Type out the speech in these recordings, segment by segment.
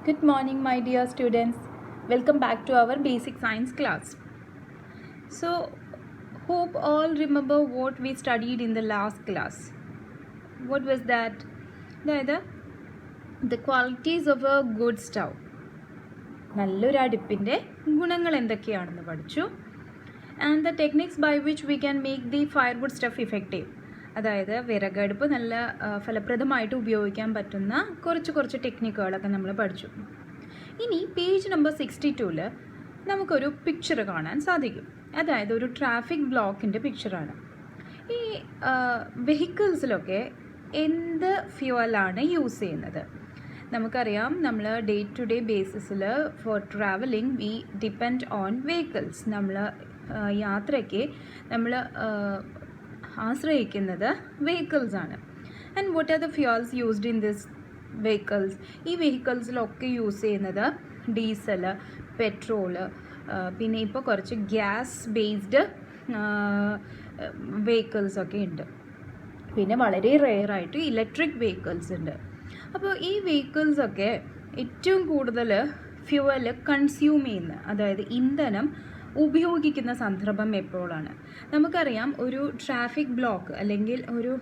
Good morning, my dear students. Welcome back to our basic science class. So, hope all remember what we studied in the last class. What was that? The qualities of a good stove. നല്ലൊരു അടുപ്പിൻ്റെ ഗുണങ്ങൾ എന്തൊക്കെയാണെന്ന് പഠിച്ചു. And the techniques by which we can make the firewood stuff effective. അതായത് വിറകടുപ്പ് നല്ല ഫലപ്രദമായിട്ട് ഉപയോഗിക്കാൻ പറ്റുന്ന കുറച്ച് ടെക്നിക്കുകളൊക്കെ നമ്മൾ പഠിച്ചു. ഇനി പേജ് നമ്പർ 62-ൽ നമുക്കൊരു പിക്ചർ കാണാൻ സാധിക്കും. അതായത് ഒരു ട്രാഫിക് ബ്ലോക്കിൻ്റെ പിക്ചറാണ്. ഈ വെഹിക്കിൾസിലൊക്കെ എന്ത് ഫ്യൂവലാണ് യൂസ് ചെയ്യുന്നത്? നമുക്കറിയാം, നമ്മൾ ഡേ ടു ഡേ ബേസിസിൽ for travelling we depend on vehicles. നമ്മൾ യാത്രയ്ക്ക് നമ്മൾ ആശ്രയിക്കുന്നത് വെഹിക്കിൾസാണ്. And what are the fuels used in this vehicles? ഈ വെഹിക്കിൾസിലൊക്കെ യൂസ് ചെയ്യുന്നത് ഡീസൽ, പെട്രോള്, പിന്നെ ഇപ്പോൾ കുറച്ച് ഗ്യാസ് ബേസ്ഡ് വെഹിക്കിൾസൊക്കെ ഉണ്ട്. പിന്നെ വളരെ റെയറായിട്ട് ഇലക്ട്രിക് വെഹിക്കിൾസ് ഉണ്ട്. അപ്പോൾ ഈ വെഹിക്കിൾസൊക്കെ ഏറ്റവും കൂടുതൽ ഫ്യൂവൽ കൺസ്യൂം ചെയ്യുന്ന, അതായത് ഇന്ധനം ഉപയോഗിക്കുന്ന സന്ദർഭം എപ്പോഴാണ്? നമുക്കറിയാം, ഒരു ട്രാഫിക് ബ്ലോക്ക് അല്ലെങ്കിൽ ഒരു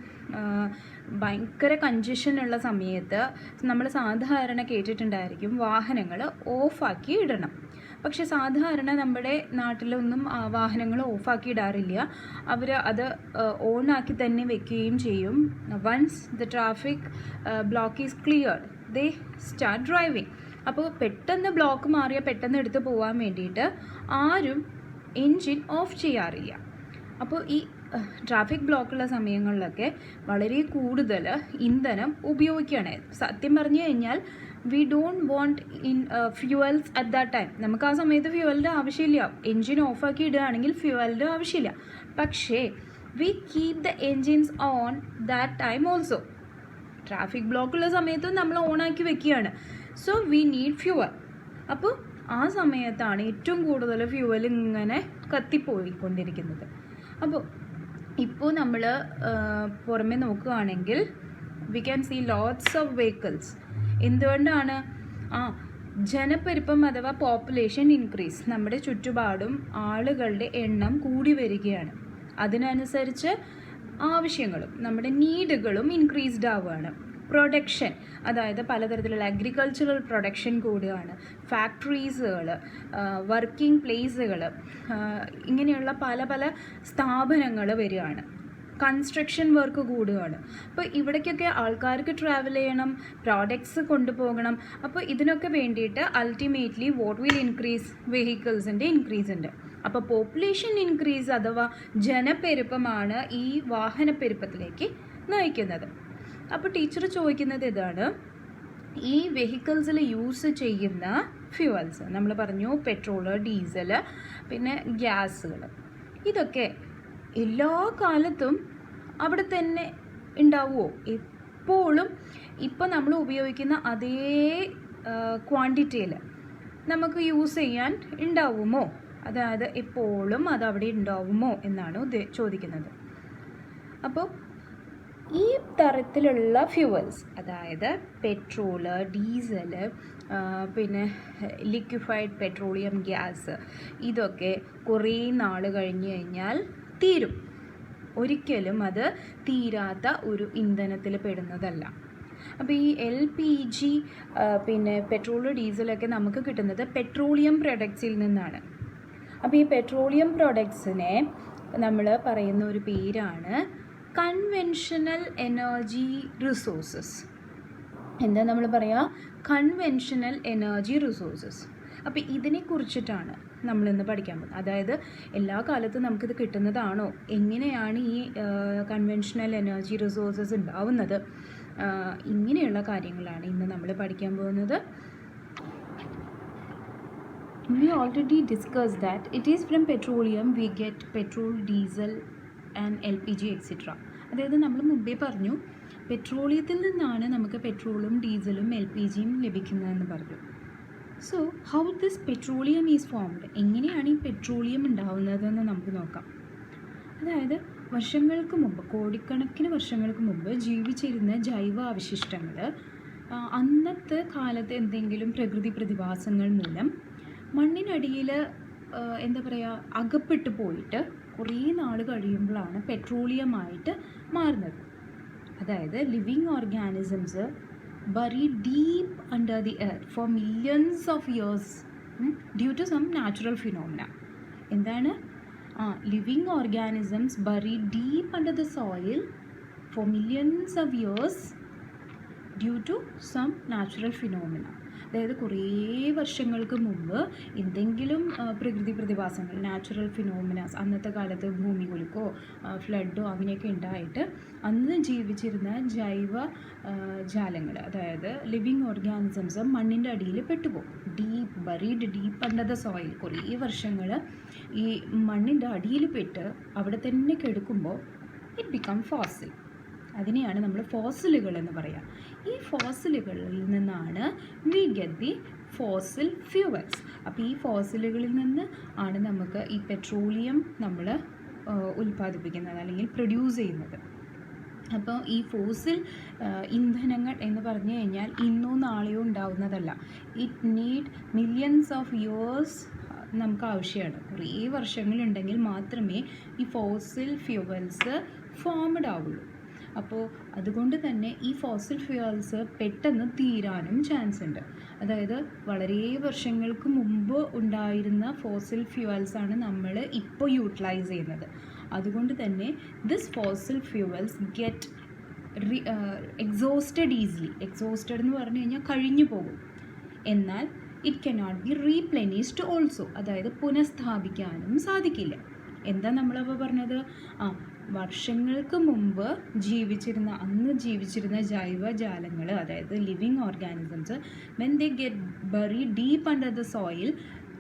ഭയങ്കര കൺജഷനുള്ള സമയത്ത് നമ്മൾ സാധാരണ കേട്ടിട്ടുണ്ടായിരിക്കും വാഹനങ്ങൾ ഓഫാക്കി ഇടണം. പക്ഷെ സാധാരണ നമ്മുടെ നാട്ടിലൊന്നും വാഹനങ്ങൾ ഓഫാക്കി ഇടാറില്ല. അവർ അത് ഓണാക്കി തന്നെ വെക്കുകയും ചെയ്യും. Once the traffic block is cleared they start driving. അപ്പോൾ പെട്ടെന്ന് ബ്ലോക്ക് മാറിയാൽ പെട്ടെന്ന് എടുത്ത് പോകാൻ വേണ്ടിയിട്ട് ആരും എൻജിൻ ഓഫ് ചെയ്യാറില്ല. അപ്പോൾ ഈ ട്രാഫിക് ബ്ലോക്കുള്ള സമയങ്ങളിലൊക്കെ വളരെ കൂടുതൽ ഇന്ധനം ഉപയോഗിക്കുകയാണ്. സത്യം പറഞ്ഞു കഴിഞ്ഞാൽ we don't want fuels at that time. നമുക്ക് ആ സമയത്ത് ഫ്യൂവലിൻ്റെ ആവശ്യമില്ല. എൻജിൻ ഓഫാക്കി ഇടുകയാണെങ്കിൽ ഫ്യൂവലിൻ്റെ ആവശ്യമില്ല. പക്ഷേ we keep the engines on that time also. Traffic ബ്ലോക്കുള്ള സമയത്തും നമ്മൾ ഓണാക്കി വെക്കുകയാണ്. So we need fuel. അപ്പോൾ ആ സമയത്താണ് ഏറ്റവും കൂടുതൽ ഫ്യൂവൽ ഇങ്ങനെ കത്തിപ്പോയിക്കൊണ്ടിരിക്കുന്നത്. അപ്പോൾ ഇപ്പോൾ നമ്മൾ പുറമെ നോക്കുകയാണെങ്കിൽ we can see lots of vehicles. എന്തുകൊണ്ടാണ്? ജനപ്പെരുപ്പം അഥവാ പോപ്പുലേഷൻ ഇൻക്രീസ്. നമ്മുടെ ചുറ്റുപാടും ആളുകളുടെ എണ്ണം കൂടി വരികയാണ്. അതിനനുസരിച്ച് ആവശ്യങ്ങളും നമ്മുടെ നീഡുകളും ഇൻക്രീസ്ഡ് ആവുകയാണ്. പ്രൊഡക്ഷൻ, അതായത് പലതരത്തിലുള്ള അഗ്രികൾച്ചറൽ പ്രൊഡക്ഷൻ കൂടുകയാണ്. ഫാക്ടറീസുകൾ, വർക്കിംഗ് പ്ലേസുകൾ, ഇങ്ങനെയുള്ള പല സ്ഥാപനങ്ങൾ വരികയാണ്. കൺസ്ട്രക്ഷൻ വർക്ക് കൂടുകയാണ്. അപ്പോൾ ഇവിടേക്കൊക്കെ ആൾക്കാർക്ക് ട്രാവൽ ചെയ്യണം, പ്രോഡക്ട്സ് കൊണ്ടുപോകണം. അപ്പോൾ ഇതിനൊക്കെ വേണ്ടിയിട്ട് അൾട്ടിമേറ്റ്ലി വാട്ട് വിൽ ഇൻക്രീസ്? വെഹിക്കിൾസിൻ്റെ ഇൻക്രീസ് ഉണ്ട്. അപ്പോൾ പോപ്പുലേഷൻ ഇൻക്രീസ് അഥവാ ജനപ്പെരുപ്പമാണ് ഈ വാഹനപ്പെരുപ്പത്തിലേക്ക് നയിക്കുന്നത്. അപ്പോൾ ടീച്ചർ ചോദിക്കുന്നത് ഇതാണ്, ഈ വെഹിക്കിൾസിൽ യൂസ് ചെയ്യുന്ന ഫ്യൂവൽസ് നമ്മൾ പറഞ്ഞു, പെട്രോള്, ഡീസൽ, പിന്നെ ഗ്യാസുകൾ, ഇതൊക്കെ എല്ലാ കാലത്തും അവിടെ തന്നെ ഉണ്ടാവുമോ? എപ്പോഴും ഇപ്പം നമ്മൾ ഉപയോഗിക്കുന്ന അതേ ക്വാണ്ടിറ്റിയിൽ നമുക്ക് യൂസ് ചെയ്യാൻ ഉണ്ടാവുമോ? അതായത് എപ്പോഴും അതവിടെ ഉണ്ടാവുമോ എന്നാണ് ചോദിക്കുന്നത്. അപ്പോൾ ഈ തരത്തിലുള്ള ഫ്യൂവൽസ്, അതായത് പെട്രോള്, ഡീസല്, പിന്നെ ലിക്വിഫൈഡ് പെട്രോളിയം ഗ്യാസ്, ഇതൊക്കെ കുറേ നാൾ കഴിഞ്ഞ് കഴിഞ്ഞാൽ തീരും. ഒരിക്കലും അത് തീരാത്ത ഒരു ഇന്ധനത്തിൽ പെടുന്നതല്ല. അപ്പോൾ ഈ LPG, പിന്നെ പെട്രോള്, ഡീസലൊക്കെ നമുക്ക് കിട്ടുന്നത് പെട്രോളിയം പ്രൊഡക്ട്സിൽ നിന്നാണ്. അപ്പോൾ ഈ പെട്രോളിയം പ്രൊഡക്ട്സിനെ നമ്മൾ പറയുന്ന ഒരു പേരാണ് കൺവെൻഷണൽ എനർജി റിസോഴ്സസ്. എന്താ നമ്മൾ പറയുക? Conventional energy resources. അപ്പോൾ ഇതിനെക്കുറിച്ചിട്ടാണ് നമ്മളിന്ന് പഠിക്കാൻ പോകുന്നത്. അതായത് എല്ലാ കാലത്തും നമുക്കിത് കിട്ടുന്നതാണോ? എങ്ങനെയാണ് ഈ കൺവെൻഷണൽ എനർജി റിസോഴ്സസ് ഉണ്ടാവുന്നത്? ഇങ്ങനെയുള്ള കാര്യങ്ങളാണ് ഇന്ന് നമ്മൾ പഠിക്കാൻ പോകുന്നത്. We already discussed that it is from petroleum we get petrol, diesel and LPG etc. അതായത് നമ്മൾ മുമ്പേ പറഞ്ഞു, പെട്രോളിയത്തിൽ നിന്നാണ് നമുക്ക് പെട്രോളും ഡീസലും LPGയും ലഭിക്കുന്നതെന്ന് പറഞ്ഞു. So how this petroleum is formed? എങ്ങനെയാണ് ഈ പെട്രോളിയം ഉണ്ടാവുന്നതെന്ന് നമുക്ക് നോക്കാം. അതായത് വർഷങ്ങൾക്ക് മുമ്പ്, കോടിക്കണക്കിന് വർഷങ്ങൾക്ക് മുമ്പ് ജീവിച്ചിരുന്ന ജൈവ അവശിഷ്ടങ്ങൾ അന്നത്തെ കാലത്ത് എന്തെങ്കിലും പ്രകൃതി പ്രതിഭാസങ്ങൾ മൂലം മണ്ണിനടിയിൽ എന്താ പറയുക അകപ്പെട്ടു പോയിട്ട് കുറേ നാൾ കഴിയുമ്പോഴാണ് പെട്രോളിയമായിട്ട് മാറുന്നത്. അതായത് living organisms buried deep under the earth for millions of years due to some natural phenomena. എന്താണ് living organisms buried deep under the soil for millions of years due to some natural phenomena. അതായത് കുറേ വർഷങ്ങൾക്ക് മുമ്പ് എന്തെങ്കിലും പ്രകൃതി പ്രതിഭാസങ്ങൾ, natural ഫിനോമിനാസ്, അന്നത്തെ കാലത്ത് ഭൂമികുലുക്കോ ഫ്ലഡോ അങ്ങനെയൊക്കെ ഉണ്ടായിട്ട് അന്ന് ജീവിച്ചിരുന്ന ജൈവ ജാലങ്ങൾ, അതായത് ലിവിങ് ഓർഗാനിസംസ് മണ്ണിൻ്റെ അടിയിൽ പെട്ടുപോകും. Buried deep under the soil. കുറേ വർഷങ്ങൾ ഈ മണ്ണിൻ്റെ അടിയിൽ പെട്ട് അവിടെ തന്നെ കിടക്കുമ്പോൾ ഇറ്റ് ബിക്കം ഫോസിൽ. അതിനെയാണ് നമ്മൾ ഫോസിലുകൾ എന്ന് പറയുക. ഈ ഫോസിലുകളിൽ നിന്നാണ് we get the fossil fuels. അപ്പോൾ ഈ ഫോസിലുകളിൽ നിന്ന് ആണ് നമുക്ക് ഈ പെട്രോളിയം നമ്മൾ ഉൽപ്പാദിപ്പിക്കുന്നത് അല്ലെങ്കിൽ പ്രൊഡ്യൂസ് ചെയ്യുന്നത്. അപ്പോൾ ഈ ഫോസിൽ ഇന്ധനങ്ങൾ എന്ന് പറഞ്ഞു കഴിഞ്ഞാൽ ഇന്നോ നാളെയോ ഉണ്ടാവുന്നതല്ല. It need millions of years നമുക്ക് ആവശ്യമാണ്. കുറേ വർഷങ്ങളുണ്ടെങ്കിൽ മാത്രമേ ഈ ഫോസിൽ ഫ്യൂവൽസ് ഫോംഡ് ആവുള്ളൂ. അപ്പോൾ അതുകൊണ്ട് തന്നെ ഈ ഫോസിൽ ഫ്യൂവൽസ് പെട്ടെന്ന് തീരാനും ചാൻസ് ഉണ്ട്. അതായത് വളരെ വർഷങ്ങൾക്ക് മുമ്പ് ഉണ്ടായിരുന്ന ഫോസിൽ ഫ്യൂവൽസാണ് നമ്മൾ ഇപ്പോൾ യൂട്ടിലൈസ് ചെയ്യുന്നത്. അതുകൊണ്ട് തന്നെ this fossil fuels get exhausted easily. Exhausted എന്ന് പറഞ്ഞു കഴിഞ്ഞാൽ കഴിഞ്ഞു പോകും. എന്നാൽ it cannot be replenished also. അതായത് പുനഃസ്ഥാപിക്കാനും സാധിക്കില്ല. എന്താ നമ്മളപ്പോൾ പറഞ്ഞത്? വർഷങ്ങൾക്ക് മുമ്പ് അന്ന് ജീവിച്ചിരുന്ന ജൈവജാലങ്ങൾ, അതായത് living organisms, when they get buried deep under the soil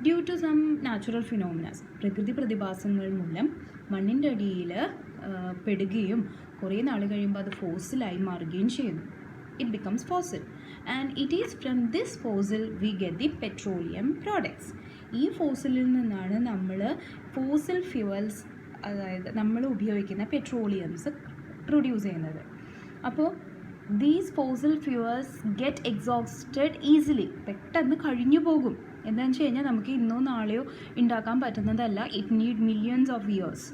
due to some natural phenomenas, പ്രകൃതി പ്രതിഭാസങ്ങൾ മൂലം മണ്ണിൻ്റെ അടിയിൽ പെടുകയും കുറേ നാൾ കഴിയുമ്പോൾ അത് ഫോസിലായി മാറുകയും ചെയ്യുന്നു. It becomes fossil. And it is from this fossil we get the petroleum products. ഈ ഫോസിലിൽ നിന്നാണ് നമ്മൾ ഫോസിൽ ഫ്യൂവൽസ്, അതായത് നമ്മൾ ഉപയോഗിക്കുന്ന പെട്രോളിയംസ് പ്രൊഡ്യൂസ് ചെയ്യുന്നത്. അപ്പോൾ these fossil fuels get exhausted easily. പെട്ടെന്ന് കഴിഞ്ഞു പോകും. എന്താണെന്ന് വെച്ച് കഴിഞ്ഞാൽ നമുക്ക് ഇന്നോ നാളെയോ ഉണ്ടാക്കാൻ പറ്റുന്നതല്ല. It need millions of years.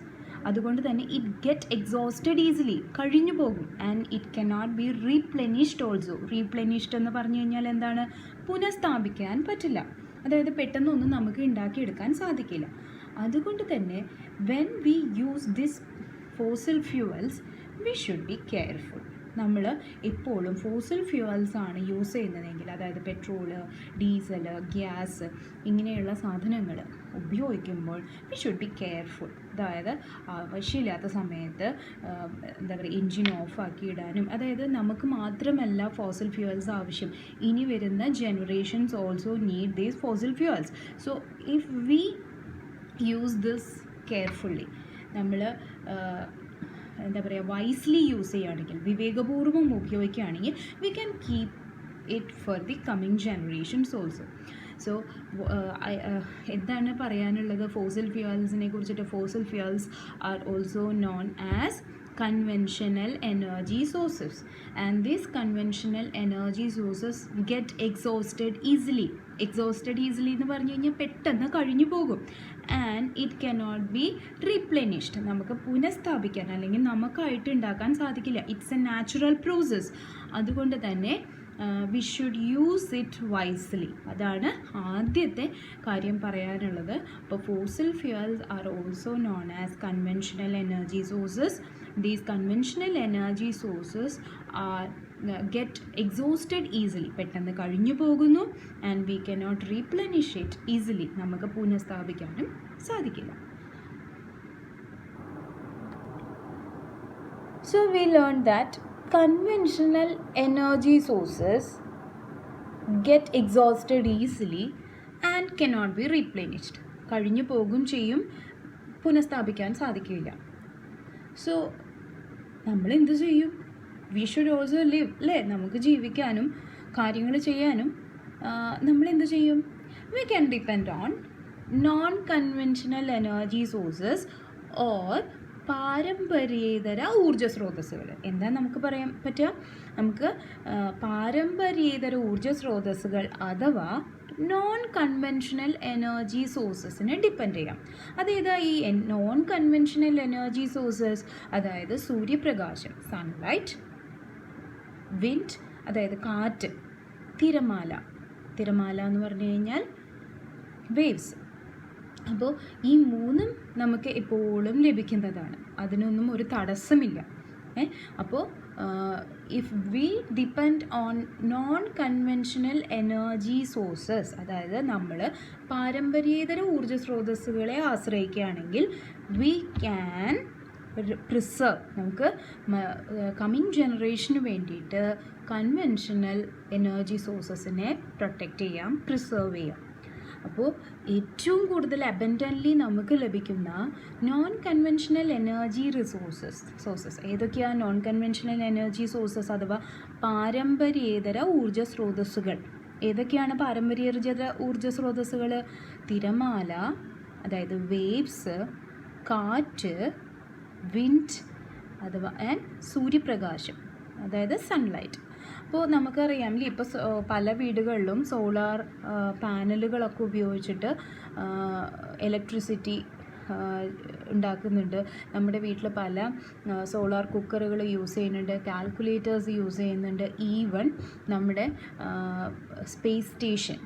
അതുകൊണ്ട് തന്നെ ഇറ്റ് ഗെറ്റ് എക്സോസ്റ്റഡ് ഈസിലി, കഴിഞ്ഞു പോകും. And it cannot be replenished also. Replenished എന്ന് പറഞ്ഞു കഴിഞ്ഞാൽ എന്താണ്? പുനഃസ്ഥാപിക്കാൻ പറ്റില്ല. അതായത് പെട്ടെന്നൊന്നും നമുക്ക് ഉണ്ടാക്കിയെടുക്കാൻ സാധിക്കില്ല. അതുകൊണ്ട് തന്നെ when we use this fossil fuels we should be careful. നമ്മൾ എപ്പോഴും ഫോസിൽ ഫ്യൂവൽസ് ആണ് യൂസ് ചെയ്യുന്നതെങ്കിൽ, അതായത് പെട്രോള്, ഡീസൽ, ഗ്യാസ് ഇങ്ങനെയുള്ള സാധനങ്ങൾ ഉപയോഗിക്കുമ്പോൾ വി ഷുഡ് ബി കെയർഫുൾ. അതായത് ആവശ്യമില്ലാത്ത സമയത്ത് എന്താ പറയുക, എൻജിൻ ഓഫാക്കി ഇടാനും. അതായത് നമുക്ക് മാത്രമല്ല ഫോസിൽ ഫ്യൂവൽസ് ആവശ്യം, ഇനി വരുന്ന generations also need these fossil fuels. So if we use this carefully, നമ്മൾ എന്താ പറയുക, വൈസ്ലി യൂസ് ചെയ്യുകയാണെങ്കിൽ, വിവേകപൂർവ്വം ഉപയോഗിക്കുകയാണെങ്കിൽ we can keep it for the coming generations also. So എന്താണ് പറയാനുള്ളത് ഫോസിൽ ഫ്യൂവൽസിനെ കുറിച്ചിട്ട്? Fossil fuels are also known as conventional energy sources, and these conventional energy sources get exhausted easily. എന്ന് പറഞ്ഞു കഴിഞ്ഞാൽ പെട്ടെന്ന് കഴിഞ്ഞു പോകും. And it cannot be replenished. നമുക്ക് പുനഃസ്ഥാപിക്കാൻ അല്ലെങ്കിൽ നമുക്കായിട്ട് ഉണ്ടാക്കാൻ സാധിക്കില്ല. It's a natural process. അതുകൊണ്ട് തന്നെ we should use it wisely. അതാണ് ആദ്യത്തെ കാര്യം പറയാനുള്ളത്. അപ്പോൾ fossil fuels are also known as conventional energy sources. These conventional energy sources are get exhausted easily. പെട്ടെന്ന് കഴിഞ്ഞു പോകുന്നു. and we cannot replenish it easily. നമുക്ക് പുനഃസ്ഥാപിക്കാനും സാധിക്കില്ല. So we learned that conventional energy sources get exhausted easily and cannot be replenished. കഴിഞ്ഞു പോകും ചെയ്യും, പുനഃസ്ഥാപിക്കാൻ സാധിക്കില്ല. സോ നമ്മൾ എന്ത് ചെയ്യും? വി ഷുഡ് ഓൾസോ ലിവ്, അല്ലേ? നമുക്ക് ജീവിക്കാനും കാര്യങ്ങൾ ചെയ്യാനും നമ്മൾ എന്ത് ചെയ്യും? We can depend on non conventional energy sources or പാരമ്പര്യേതര ഊർജ്ജ സ്രോതസ്സുകൾ. എന്താ നമുക്ക് പറയാൻ പറ്റുക? നമുക്ക് പാരമ്പര്യേതര ഊർജ്ജ സ്രോതസ്സുകൾ അഥവാ നോൺ കൺവെൻഷണൽ എനർജി സോഴ്സസിനെ ഡിപ്പെൻഡ് ചെയ്യാം. അതേതാ ഈ നോൺ കൺവെൻഷണൽ എനർജി സോഴ്സസ്? അതായത് സൂര്യപ്രകാശം, സൺലൈറ്റ്, വിൻഡ് അതായത് കാറ്റ്, തിരമാല എന്ന് പറഞ്ഞു കഴിഞ്ഞാൽ വേവ്സ്. അപ്പോൾ ഈ മൂന്നും നമുക്ക് എപ്പോഴും ലഭിക്കുന്നതാണ്, അതിനൊന്നും ഒരു തടസ്സമില്ല. അപ്പോൾ if V depend on non conventional energy sources, അതായത് നമ്മൾ പാരമ്പര്യേതര ഊർജ്ജ സ്രോതസ്സുകളെ ആശ്രയിക്കുകയാണെങ്കിൽ വി ക്യാൻ പ്രിസർവ്, നമുക്ക് കമ്മിങ് ജനറേഷന് വേണ്ടിയിട്ട് കൺവെൻഷണൽ എനർജി സോഴ്സസിനെ പ്രൊട്ടക്റ്റ് ചെയ്യാം, പ്രിസർവ് ചെയ്യാം. അപ്പോൾ ഏറ്റവും കൂടുതൽ അബൻഡൻ്റ്ലി നമുക്ക് ലഭിക്കുന്ന നോൺ കൺവെൻഷണൽ എനർജി സോഴ്സസ് ഏതൊക്കെയാണ്? നോൺ കൺവെൻഷണൽ എനർജി സോഴ്സസ് അഥവാ പാരമ്പര്യേതര ഊർജ്ജ സ്രോതസ്സുകൾ ഏതൊക്കെയാണ്? പാരമ്പര്യേതര ഊർജ്ജ സ്രോതസ്സുകൾ തിരമാല അതായത് വേവ്സ്, കാറ്റ്, വിൻഡ് അഥവാ സൂര്യപ്രകാശം അതായത് സൺലൈറ്റ്. അപ്പോൾ നമുക്കറിയാമല്ലേ, ഇപ്പോൾ പല വീടുകളിലും സോളാർ പാനലുകളൊക്കെ ഉപയോഗിച്ചിട്ട് ഇലക്ട്രിസിറ്റി ഉണ്ടാക്കുന്നുണ്ട്. നമ്മുടെ വീട്ടിൽ പല സോളാർ കുക്കറുകൾ യൂസ് ചെയ്യുന്നുണ്ട്, കാൽക്കുലേറ്റേഴ്സ് യൂസ് ചെയ്യുന്നുണ്ട്. ഈവൻ നമ്മുടെ സ്പേസ് സ്റ്റേഷൻ,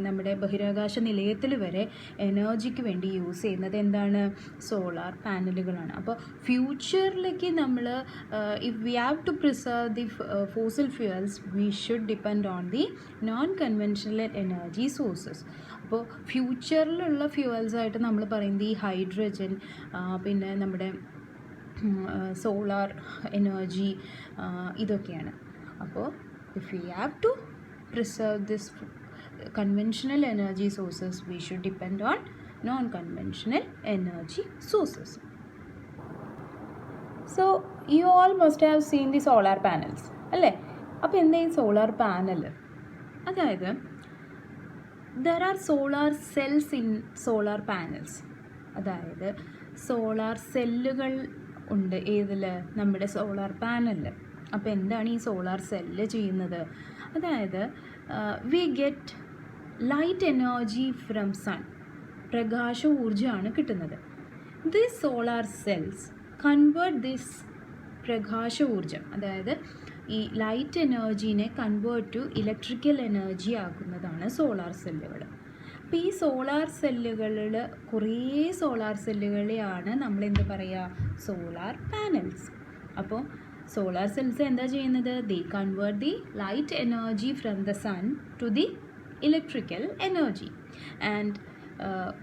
നമ്മുടെ ബഹിരാകാശ നിലയത്തിൽ വരെ എനർജിക്ക് വേണ്ടി യൂസ് ചെയ്യുന്നത് എന്താണ്? സോളാർ പാനലുകളാണ്. അപ്പോൾ ഫ്യൂച്ചറിലേക്ക് നമ്മൾ if we have to preserve the fossil fuels we should depend on the non conventional energy sources. അപ്പോൾ ഫ്യൂച്ചറിലുള്ള ഫ്യൂവൽസായിട്ട് നമ്മൾ പറയുന്നത് ഈ ഹൈഡ്രജൻ, പിന്നെ നമ്മുടെ സോളാർ എനർജി, ഇതൊക്കെയാണ്. അപ്പോൾ if we have to preserve this conventional energy sources we should depend on non-conventional energy sources. So you all must have seen the solar panels അല്ലേ? അപ്പോൾ എന്താ ഈ സോളാർ പാനൽ? അതായത് there are solar cells in solar panels, അതായത് solar സെല്ലുകൾ ഉണ്ട് ഏതിൽ? നമ്മുടെ സോളാർ പാനലിൽ. അപ്പോൾ എന്താണ് ഈ സോളാർ സെല്ല് ചെയ്യുന്നത്? അതായത് we get light energy from sun, പ്രകാശ ഊർജ്ജമാണ് കിട്ടുന്നത്. This solar cells convert this പ്രകാശ ഊർജ്ജം, അതായത് ഈ ലൈറ്റ് എനർജീനെ കൺവേർട്ട് ടു ഇലക്ട്രിക്കൽ എനർജി ആക്കുന്നതാണ് സോളാർ സെല്ലുകൾ. അപ്പോൾ ഈ സോളാർ സെല്ലുകളിൽ കുറേ സോളാർ സെല്ലുകളെയാണ് നമ്മൾ എന്ത് പറയുക? Solar panels. അപ്പോൾ സോളാർ സെൽസ് എന്താ ചെയ്യുന്നത്? They convert the light energy from the sun to the electrical energy. And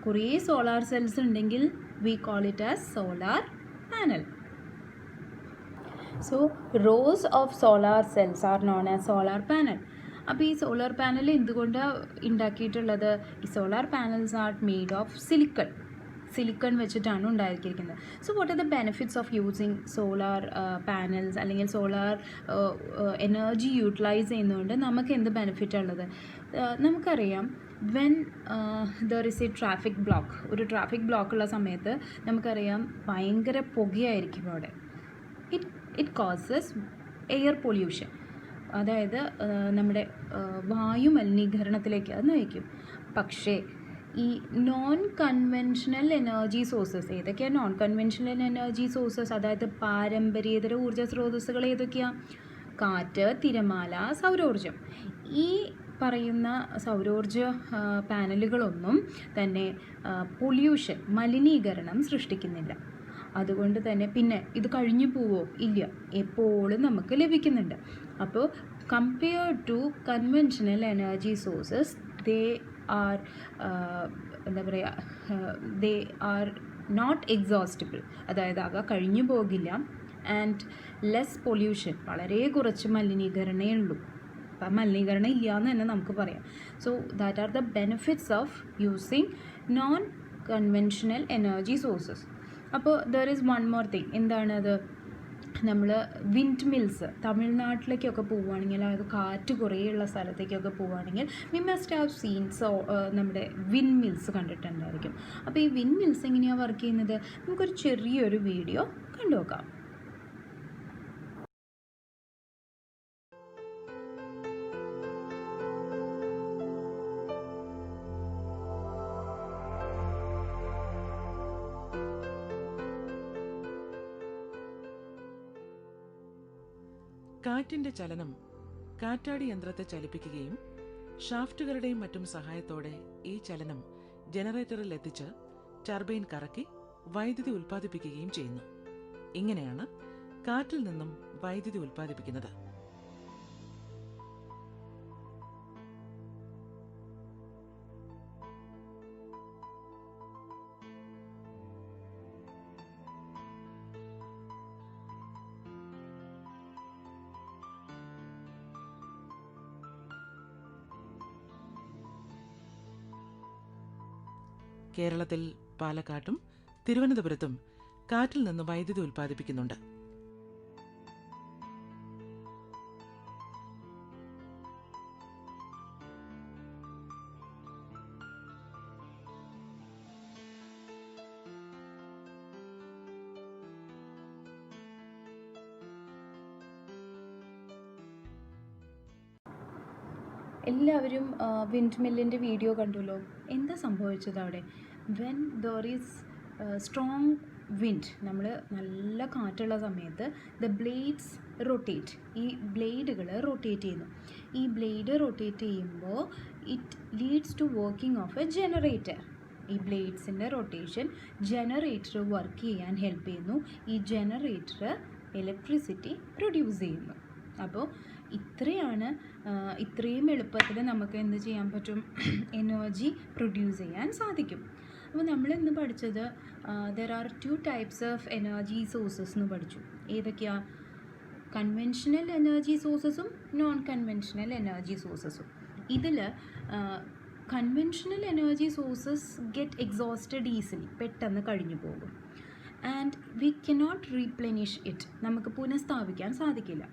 കുറേ സോളാർ സെൽസ് ഉണ്ടെങ്കിൽ we call it as solar panel. So rows of solar cells are known as solar panel. അപ്പോൾ ഈ solar panel എന്തുകൊണ്ടാണ് ഉണ്ടാക്കിയിട്ടുള്ളത്? ഈ solar panels are made of silicon വെച്ചിട്ടാണ് ഉണ്ടാക്കിയിരിക്കുന്നത്. So what are the benefits of using solar panels, അല്ലെങ്കിൽ solar energy utilise ചെയ്യുന്നതുകൊണ്ട് നമുക്ക് എന്ത് ബെനിഫിറ്റ് ഉള്ളത്? നമുക്കറിയാം, when there is A traffic block, ഒരു ട്രാഫിക് ബ്ലോക്കുള്ള സമയത്ത് നമുക്കറിയാം ഭയങ്കര പുകയായിരിക്കും അവിടെ. ഇറ്റ് കോസസ് എയർ പൊല്യൂഷൻ, അതായത് നമ്മുടെ വായു മലിനീകരണത്തിലേക്ക് അത് നയിക്കും. പക്ഷേ ഈ നോൺ കൺവെൻഷണൽ എനർജി സോഴ്സസ് ഏതൊക്കെയാണ്? നോൺ കൺവെൻഷണൽ എനർജി സോഴ്സസ് അതായത് പാരമ്പര്യേതര ഊർജ്ജ സ്രോതസ്സുകൾ ഏതൊക്കെയാണ്? കാറ്റ്, തിരമാല, സൗരോർജ്ജം. ഈ പറയുന്ന സൗരോർജ്ജ പാനലുകളൊന്നും തന്നെ പൊല്യൂഷൻ, മലിനീകരണം സൃഷ്ടിക്കുന്നില്ല. അതുകൊണ്ട് തന്നെ പിന്നെ ഇത് കഴിഞ്ഞു പോവോ? ഇല്ല, എപ്പോഴും നമുക്ക് ലഭിക്കുന്നുണ്ട്. അപ്പോൾ compared to conventional energy sources they are എന്താ പറയുക, ദേ ആർ നോട്ട് എക്സോസ്റ്റിബിൾ, അതായത് അവ കഴിഞ്ഞു പോകില്ല. ആൻഡ് ലെസ് പൊല്യൂഷൻ, വളരെ കുറച്ച് മലിനീകരണമേ ഉള്ളൂ. അപ്പം മലിനീകരണം ഇല്ല എന്ന് തന്നെ നമുക്ക് പറയാം. So that are the benefits of using non conventional energy sources. അപ്പോൾ there is one more thing. എന്താണത്? നമ്മൾ വിൻഡ് മിൽസ് തമിഴ്നാട്ടിലേക്കൊക്കെ പോവുകയാണെങ്കിൽ, അതായത് കാറ്റ് കുറേയുള്ള സ്ഥലത്തേക്കൊക്കെ പോവുകയാണെങ്കിൽ വി മസ്റ്റ് ഹാവ് സീൻ നമ്മുടെ വിൻഡ് മിൽസ് കണ്ടിട്ടുണ്ടായിരിക്കും. അപ്പോൾ ഈ വിൻഡ് മിൽസ് എങ്ങനെയാണ് വർക്ക് ചെയ്യുന്നത്, നമുക്കൊരു ചെറിയൊരു വീഡിയോ കണ്ടു നോക്കാം. കാറ്റിന്റെ ചലനം കാറ്റാടി യന്ത്രത്തെ ചലിപ്പിക്കുകയും ഷാഫ്റ്റുകളുടെയും മറ്റും സഹായത്തോടെ ഈ ചലനം ജനറേറ്ററിൽ എത്തിച്ച് ടർബൈൻ കറക്കി വൈദ്യുതി ഉൽപ്പാദിപ്പിക്കുകയും ചെയ്യുന്നു. ഇങ്ങനെയാണ് കാറ്റിൽ നിന്നും വൈദ്യുതി ഉൽപ്പാദിപ്പിക്കുന്നത്. കേരളത്തിൽ പാലക്കാട്ടും തിരുവനന്തപുരത്തും കാറ്റിൽ നിന്ന് വൈദ്യുതി ഉൽപ്പാദിപ്പിക്കുന്നുണ്ട്. എല്ലാവരും വിൻഡ് മില്ലിൻ്റെ വീഡിയോ കണ്ടുല്ലോ. എന്താ സംഭവിച്ചത് അവിടെ? When there is strong wind, നമ്മൾ നല്ല കാറ്റുള്ള സമയത്ത് ദ ബ്ലേഡ്സ് റൊട്ടേറ്റ്, ഈ ബ്ലേഡുകൾ റൊട്ടേറ്റ് ചെയ്യുന്നു. ഈ ബ്ലേഡ് റൊട്ടേറ്റ് ചെയ്യുമ്പോൾ it leads to working of a generator. ഈ ബ്ലേഡ്സിൻ്റെ റൊട്ടേഷൻ ജനറേറ്റർ വർക്ക് ചെയ്യാൻ ഹെൽപ്പ് ചെയ്യുന്നു. ഈ ജനറേറ്റർ ഇലക്ട്രിസിറ്റി പ്രൊഡ്യൂസ് ചെയ്യുന്നു. അപ്പോൾ ഇത്രയും എളുപ്പത്തിൽ നമുക്ക് എന്ത് ചെയ്യാൻ പറ്റും, എനർജി പ്രൊഡ്യൂസ് ചെയ്യാൻ സാധിക്കും. അപ്പോൾ നമ്മളിന്ന് പഠിച്ചത് there are 2 types of energy sources എന്ന് പഠിച്ചു. ഏതൊക്കെയാണ്? കൺവെൻഷണൽ എനർജി സോഴ്സസും നോൺ കൺവെൻഷണൽ എനർജി സോഴ്സസും. ഇതിൽ conventional energy sources get exhausted easily, പെട്ടെന്ന് കഴിഞ്ഞു പോകും. And we cannot replenish it, നമുക്ക് പുനഃസ്ഥാപിക്കാൻ സാധിക്കില്ല.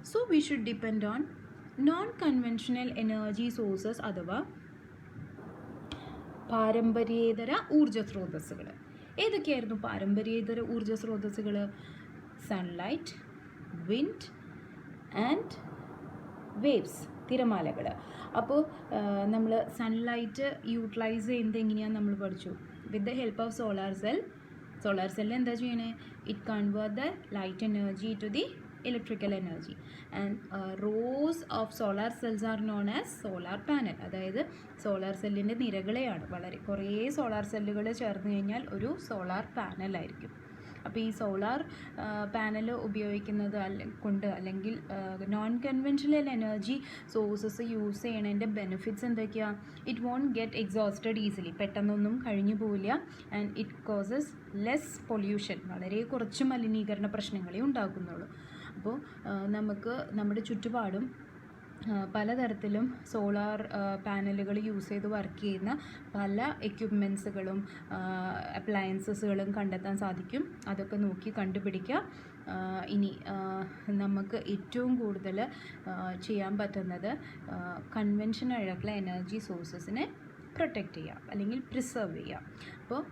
So we should depend on non-conventional energy sources അഥവാ പാരമ്പര്യേതര ഊർജ്ജ സ്രോതസ്സുകൾ. ഏതൊക്കെയായിരുന്നു പാരമ്പര്യേതര ഊർജ്ജ സ്രോതസ്സുകൾ? സൺലൈറ്റ്, വിൻഡ് ആൻഡ് വേവ്സ്, തിരമാലകൾ. അപ്പോൾ നമ്മൾ സൺലൈറ്റ് യൂട്ടിലൈസ് ചെയ്യുന്നത് എങ്ങനെയാണെന്ന് നമ്മൾ പഠിച്ചു. With the help of solar cell. Solar സെല്ലിൽ എന്താ ചെയ്യണേ? It convert the light energy to the electrical energy, and rows of solar cells are known as solar panel. അതായത് സോളാർ സെല്ലിൻ്റെ നിരകളെയാണ്, വളരെ കുറേ സോളാർ സെല്ലുകൾ ചേർന്ന് കഴിഞ്ഞാൽ ഒരു സോളാർ പാനലായിരിക്കും. അപ്പോൾ ഈ സോളാർ പാനൽ ഉപയോഗിക്കുന്നത് അല്ലെങ്കിൽ non conventional energy sources use ചെയ്യണതിൻ്റെ ബെനിഫിറ്റ്സ് എന്തൊക്കെയാണ്? It won't get exhausted easily, പെട്ടെന്നൊന്നും കഴിഞ്ഞു പോവില്ല. And it causes less pollution, വളരെ കുറച്ച് മലിനീകരണ പ്രശ്നങ്ങളെ ഉണ്ടാക്കുന്നുള്ളൂ. അപ്പോൾ നമുക്ക് നമ്മുടെ ചുറ്റുപാടും പലതരത്തിലും സോളാർ പാനലുകൾ യൂസ് ചെയ്ത് വർക്ക് ചെയ്യുന്ന പല എക്യുപ്മെൻറ്റ്സുകളും അപ്ലയൻസസുകളും കണ്ടെത്താൻ സാധിക്കും. അതൊക്കെ നോക്കി കണ്ടുപിടിക്കുക. ഇനി നമുക്ക് ഏറ്റവും കൂടുതൽ ചെയ്യാൻ പറ്റുന്നത് കൺവെൻഷനൽ ആയിട്ടുള്ള എനർജി സോഴ്സസിനെ പ്രൊട്ടക്റ്റ് ചെയ്യുക അല്ലെങ്കിൽ പ്രിസർവ് ചെയ്യുക. അപ്പോൾ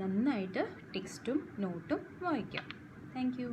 നന്നായിട്ട് ടെക്സ്റ്റും നോട്ടും വായിക്കാം. Thank you.